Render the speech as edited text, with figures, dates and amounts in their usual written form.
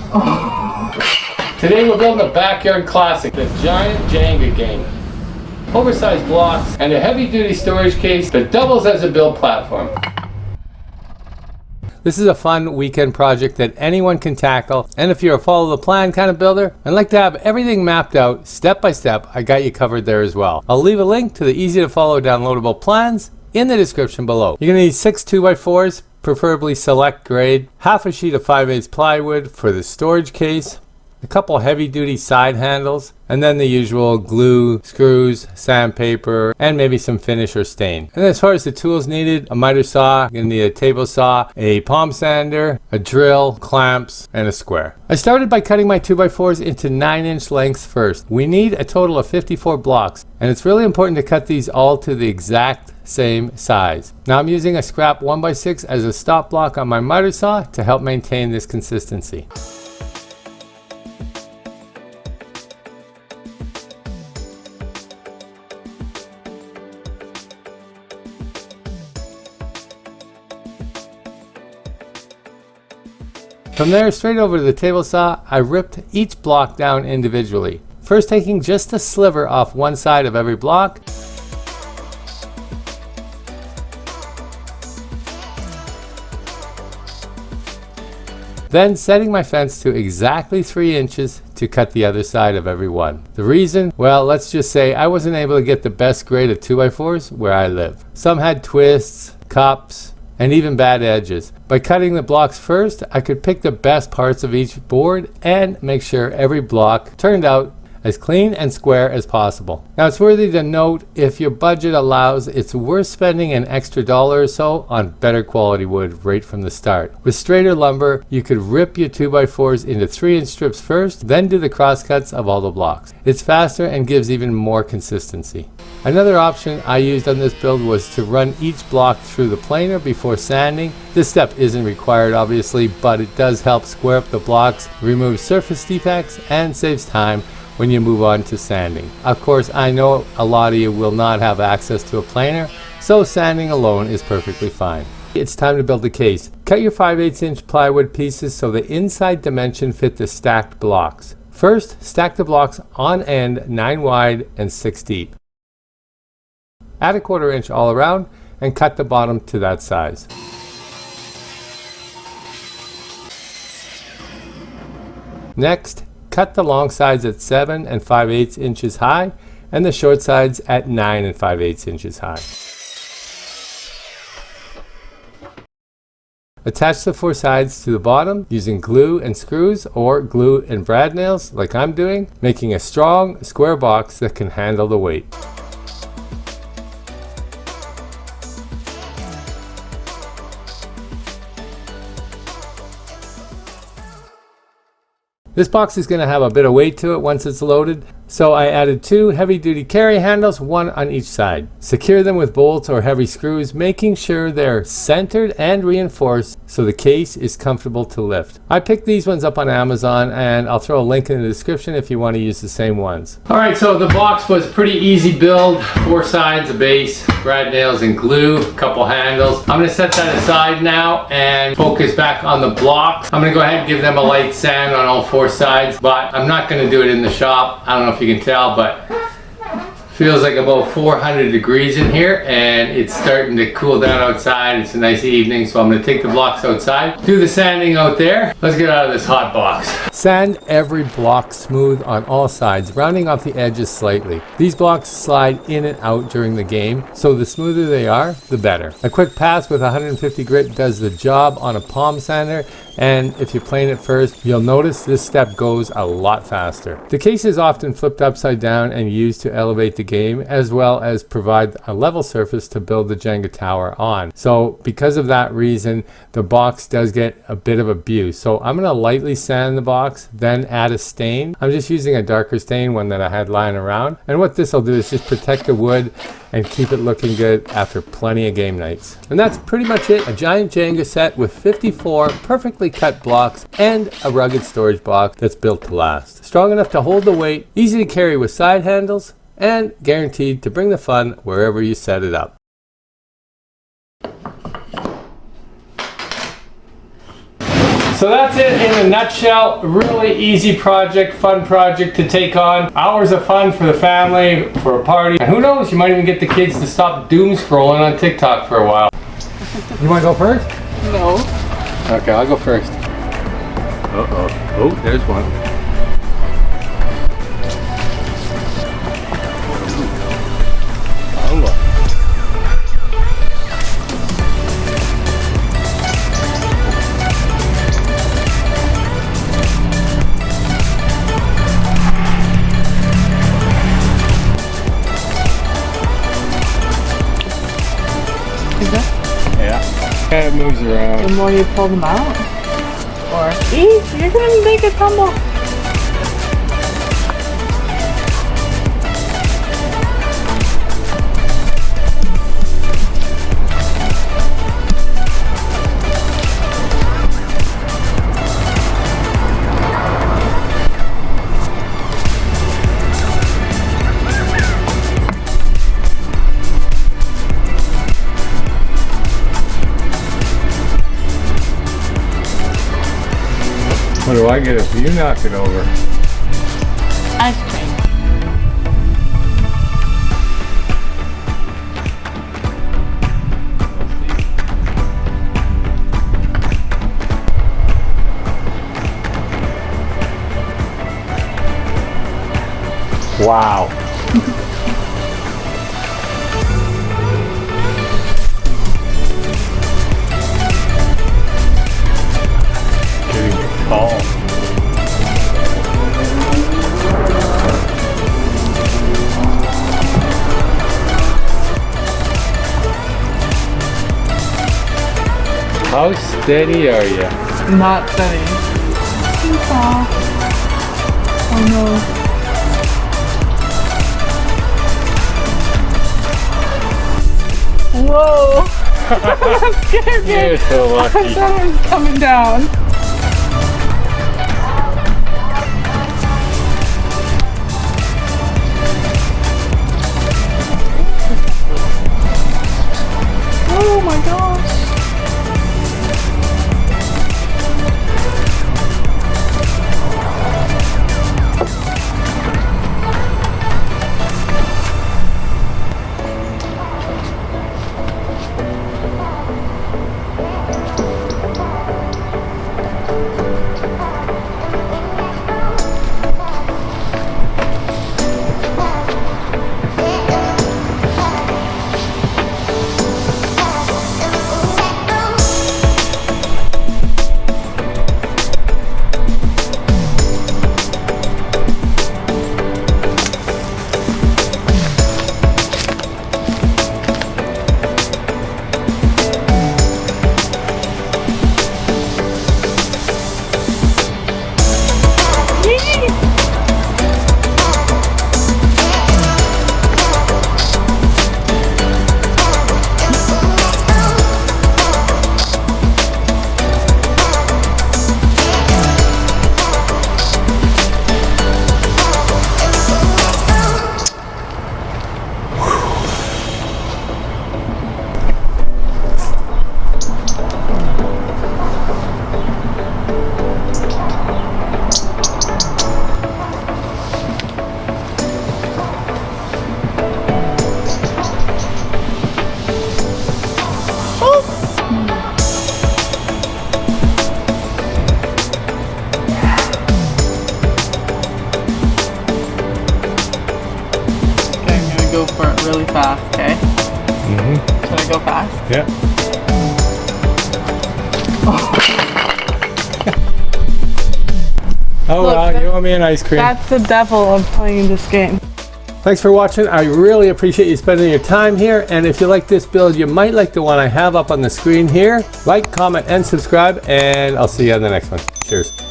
Today we're building a backyard classic, the giant Jenga game. Oversized blocks and a heavy-duty storage case that doubles as a build platform. This is a fun weekend project that anyone can tackle, and if you're a follow the plan kind of builder and like to have everything mapped out step by step, I got you covered there as well. I'll leave a link to the easy to follow downloadable plans in the description below. You're going to need 6 2x4s, preferably select grade, half a sheet of 5/8 plywood for the storage case, a couple heavy duty side handles, and then the usual glue, screws, sandpaper, and maybe some finish or stain. And as far as the tools needed, a miter saw, you're gonna need a table saw, a palm sander, a drill, clamps, and a square. I started by cutting my 2x4s into 9-inch lengths first. We need a total of 54 blocks, and it's really important to cut these all to the exact same size. Now I'm using a scrap 1x6 as a stop block on my miter saw to help maintain this consistency. From there, straight over to the table saw, I ripped each block down individually. First taking just a sliver off one side of every block. Then setting my fence to exactly 3 inches to cut the other side of every one. The reason? Well, let's just say I wasn't able to get the best grade of 2x4s where I live. Some had twists, cups, and even bad edges. By cutting the blocks first, I could pick the best parts of each board and make sure every block turned out as clean and square as possible. Now it's worthy to note, if your budget allows, it's worth spending an extra $1 or so on better quality wood right from the start. With straighter lumber, you could rip your 2x4s into 3-inch strips first, then do the cross cuts of all the blocks. It's faster and gives even more consistency. Another option I used on this build was to run each block through the planer before sanding. This step isn't required obviously, but it does help square up the blocks, remove surface defects, and saves time when you move on to sanding. Of course, I know a lot of you will not have access to a planer, so sanding alone is perfectly fine. It's time to build the case. Cut your 5/8 inch plywood pieces so the inside dimension fit the stacked blocks. First, stack the blocks on end 9 wide and 6 deep. Add a 1/4 inch all around and cut the bottom to that size. Next, cut the long sides at 7 and 5/8 inches high and the short sides at 9 and 5/8 inches high. Attach the 4 sides to the bottom using glue and screws or glue and brad nails like I'm doing, making a strong square box that can handle the weight. This box is going to have a bit of weight to it once it's loaded, so I added 2 heavy-duty carry handles, one on each side. Secure them with bolts or heavy screws, making sure they're centered and reinforced so the case is comfortable to lift. I picked these ones up on Amazon, and I'll throw a link in the description if you want to use the same ones. Alright, so the box was a pretty easy build. 4 sides, a base, brad nails and glue, a couple handles. I'm going to set that aside now and focus back on the blocks. I'm going to go ahead and give them a light sand on all 4 sides, but I'm not going to do it in the shop. I don't know if you can tell, but feels like about 400 degrees in here, and it's starting to cool down outside. It's a nice evening, so I'm going to take the blocks outside, do the sanding out there. Let's get out of this hot box. Sand every block smooth on all sides, rounding off the edges slightly. These blocks slide in and out during the game, so the smoother they are, the better. A quick pass with 150 grit does the job on a palm sander, and if you plane it first, you'll notice this step goes a lot faster. The case is often flipped upside down and used to elevate the game, as well as provide a level surface to build the Jenga tower on. So because of that reason, the box does get a bit of abuse. So I'm going to lightly sand the box, then add a stain. I'm just using a darker stain, one that I had lying around. And what this will do is just protect the wood and keep it looking good after plenty of game nights. And that's pretty much it. A giant Jenga set with 54 perfectly cut blocks and a rugged storage box that's built to last. Strong enough to hold the weight, easy to carry with side handles, and guaranteed to bring the fun wherever you set it up. So that's it in a nutshell. Really easy project, fun project to take on. Hours of fun for the family, for a party. And who knows, you might even get the kids to stop doom scrolling on TikTok for a while. You want to go first? No. Okay, I'll go first. Uh-oh. Oh, there's one. Oh, look. Is that? Yeah. Kind of moves around. The more you pull them out? Or, you're gonna make it tumble. What do I get if you knock it over? Ice cream. Wow. Getting tall. How steady are you? Not steady. Too soft. Oh no. Whoa! That scared me. You're so lucky. I thought it was coming down. Oh my gosh. Go for it really fast, okay? Mm-hmm. Should I go fast? Yeah. Oh Look, well, you owe me an ice cream. That's the devil of playing this game. Thanks for watching. I really appreciate you spending your time here. And if you like this build, you might like the one I have up on the screen here. Like, comment, and subscribe. And I'll see you on the next one. Cheers.